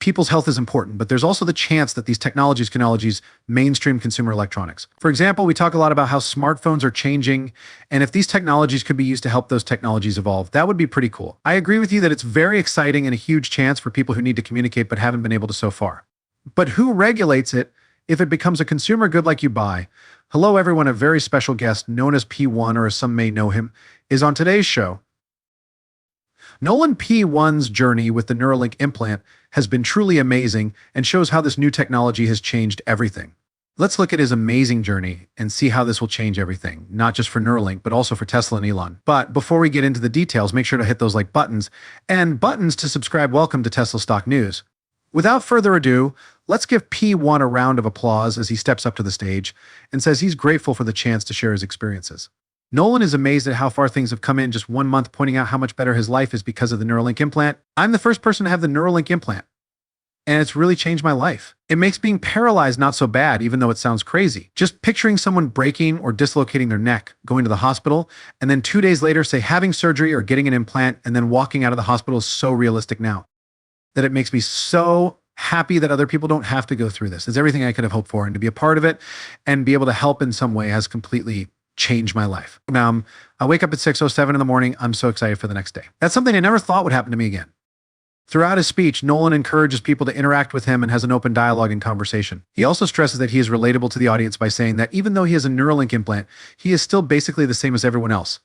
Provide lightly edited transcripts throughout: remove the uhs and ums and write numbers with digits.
people's health is important, but there's also the chance that these technologies can mainstream consumer electronics. For example, we talk a lot about how smartphones are changing, and if these technologies could be used to help those technologies evolve, that would be pretty cool. I agree with you that it's very exciting and a huge chance for people who need to communicate but haven't been able to so far. But who regulates it if it becomes a consumer good like you buy? Hello everyone, a very special guest known as P1, or as some may know him, is on today's show. Nolan P1's journey with the Neuralink implant has been truly amazing and shows how this new technology has changed everything. Let's look at his amazing journey and see how this will change everything, not just for Neuralink, but also for Tesla and Elon. But before we get into the details, make sure to hit those like buttons and buttons to subscribe. Welcome to Tesla Stock News. Without further ado, let's give P1 a round of applause as he steps up to the stage and says he's grateful for the chance to share his experiences. Nolan is amazed at how far things have come in just 1 month, pointing out how much better his life is because of the Neuralink implant. I'm the first person to have the Neuralink implant, and it's really changed my life. It makes being paralyzed not so bad, even though it sounds crazy. Just picturing someone breaking or dislocating their neck, going to the hospital, and then 2 days later, say having surgery or getting an implant, and then walking out of the hospital is so realistic now that it makes me so happy that other people don't have to go through this. It's everything I could have hoped for, and to be a part of it and be able to help in some way has completely changed my life. Now, I wake up at 6:07 in the morning. I'm so excited for the next day. That's something I never thought would happen to me again. Throughout his speech, Nolan encourages people to interact with him and has an open dialogue and conversation. He also stresses that he is relatable to the audience by saying that even though he has a Neuralink implant, he is still basically the same as everyone else.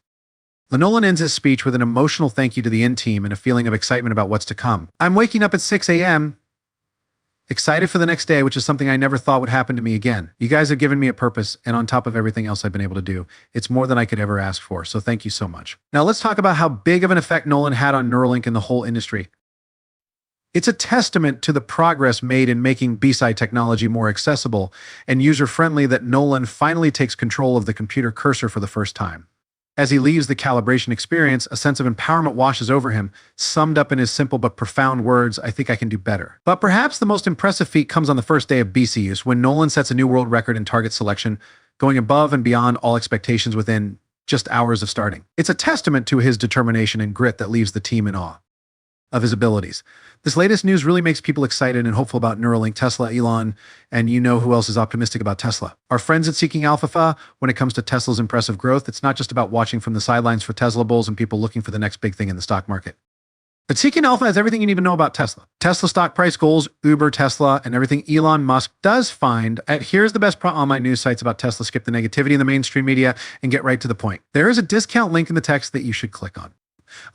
Nolan ends his speech with an emotional thank you to the IN team and a feeling of excitement about what's to come. I'm waking up at 6 a.m. excited for the next day, which is something I never thought would happen to me again. You guys have given me a purpose, and on top of everything else I've been able to do, it's more than I could ever ask for, so thank you so much. Now let's talk about how big of an effect Nolan had on Neuralink and the whole industry. It's a testament to the progress made in making BSI technology more accessible and user-friendly that Nolan finally takes control of the computer cursor for the first time. As he leaves the calibration experience, a sense of empowerment washes over him, summed up in his simple but profound words, "I think I can do better." But perhaps the most impressive feat comes on the first day of BC use, when Nolan sets a new world record in target selection, going above and beyond all expectations within just hours of starting. It's a testament to his determination and grit that leaves the team in awe of his abilities. This latest news really makes people excited and hopeful about Neuralink, Tesla, Elon, and you know who else is optimistic about Tesla. Our friends at Seeking Alpha. When it comes to Tesla's impressive growth, it's not just about watching from the sidelines for Tesla bulls and people looking for the next big thing in the stock market. But Seeking Alpha has everything you need to know about Tesla. Tesla stock price goals, Uber, Tesla, and everything Elon Musk does find at Here's the Best online news sites about Tesla. Skip the negativity in the mainstream media and get right to the point. There is a discount link in the text that you should click on.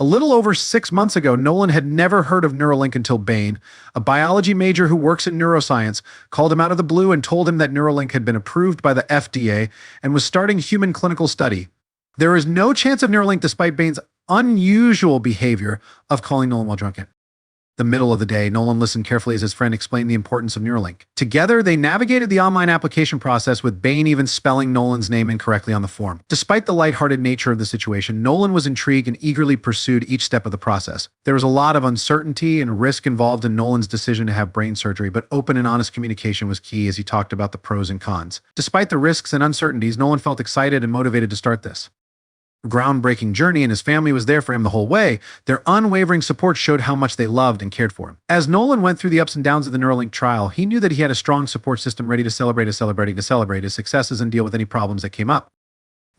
A little over 6 months ago, Nolan had never heard of Neuralink until Bain, a biology major who works in neuroscience, called him out of the blue and told him that Neuralink had been approved by the FDA and was starting human clinical study. There is no chance of Neuralink despite Bain's unusual behavior of calling Nolan while drunk. At the middle of the day, Nolan listened carefully as his friend explained the importance of Neuralink. Together, they navigated the online application process, with Bain even spelling Nolan's name incorrectly on the form. Despite the lighthearted nature of the situation, Nolan was intrigued and eagerly pursued each step of the process. There was a lot of uncertainty and risk involved in Nolan's decision to have brain surgery, but open and honest communication was key as he talked about the pros and cons. Despite the risks and uncertainties, Nolan felt excited and motivated to start this groundbreaking journey, and his family was there for him the whole way. Their unwavering support showed how much they loved and cared for him. As Nolan went through the ups and downs of the Neuralink trial, he knew that he had a strong support system ready to celebrate his successes and deal with any problems that came up.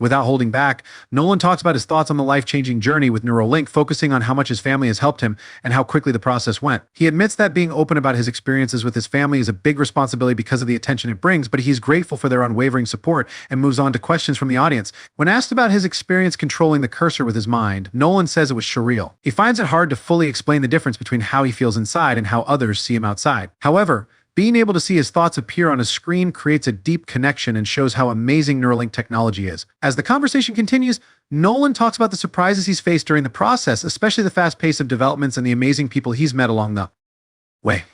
Without holding back, Nolan talks about his thoughts on the life-changing journey with Neuralink, focusing on how much his family has helped him and how quickly the process went. He admits that being open about his experiences with his family is a big responsibility because of the attention it brings, but he's grateful for their unwavering support and moves on to questions from the audience. When asked about his experience controlling the cursor with his mind, Nolan says it was surreal. He finds it hard to fully explain the difference between how he feels inside and how others see him outside. However, being able to see his thoughts appear on a screen creates a deep connection and shows how amazing Neuralink technology is. As the conversation continues, Nolan talks about the surprises he's faced during the process, especially the fast pace of developments and the amazing people he's met along the way.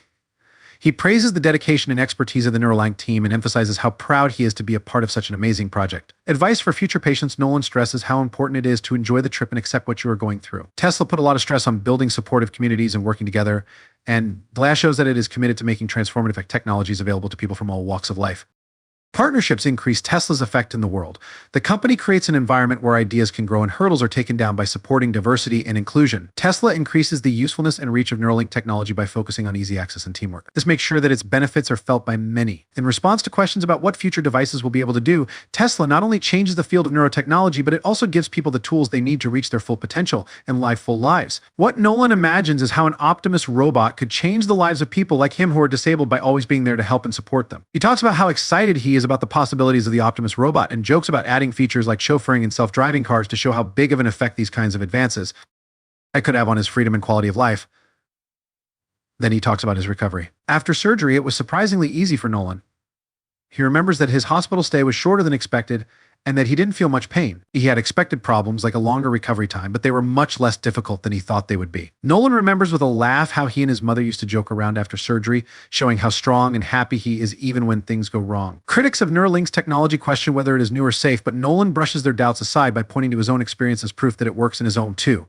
He praises the dedication and expertise of the Neuralink team and emphasizes how proud he is to be a part of such an amazing project. Advice for future patients: Nolan stresses how important it is to enjoy the trip and accept what you are going through. Tesla put a lot of stress on building supportive communities and working together, and Glass shows that it is committed to making transformative technologies available to people from all walks of life. Partnerships increase Tesla's effect in the world. The company creates an environment where ideas can grow and hurdles are taken down by supporting diversity and inclusion. Tesla increases the usefulness and reach of Neuralink technology by focusing on easy access and teamwork. This makes sure that its benefits are felt by many. In response to questions about what future devices will be able to do, Tesla not only changes the field of neurotechnology, but it also gives people the tools they need to reach their full potential and live full lives. What Nolan imagines is how an Optimus robot could change the lives of people like him who are disabled by always being there to help and support them. He talks about how excited he is about the possibilities of the Optimus robot and jokes about adding features like chauffeuring and self-driving cars to show how big of an effect these kinds of advances could have on his freedom and quality of life. Then he talks about his recovery. After surgery, it was surprisingly easy for Nolan. He remembers that his hospital stay was shorter than expected and that he didn't feel much pain. He had expected problems like a longer recovery time, but they were much less difficult than he thought they would be. Nolan remembers with a laugh how he and his mother used to joke around after surgery, showing how strong and happy he is even when things go wrong. Critics of Neuralink's technology question whether it is new or safe, but Nolan brushes their doubts aside by pointing to his own experience as proof that it works in his own too.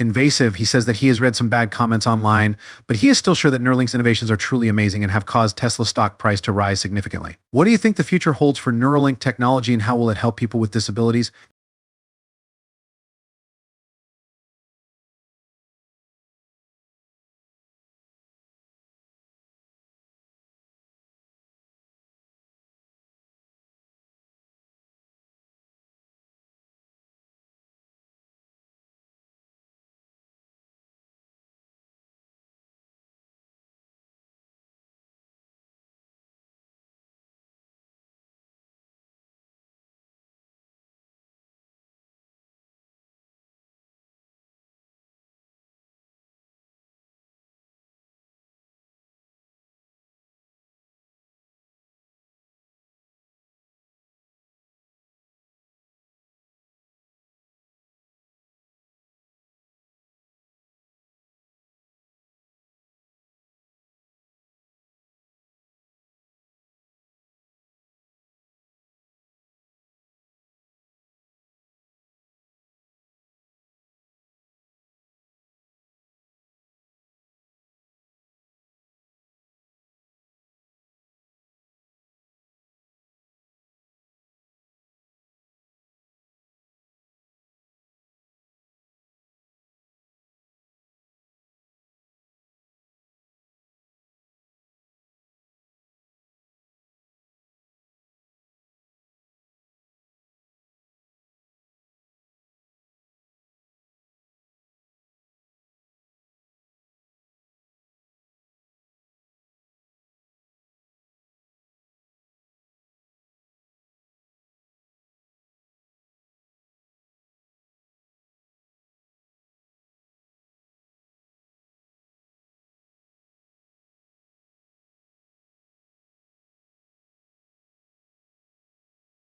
Invasive, he says that he has read some bad comments online, but he is still sure that Neuralink's innovations are truly amazing and have caused Tesla's stock price to rise significantly. What do you think the future holds for Neuralink technology and how will it help people with disabilities?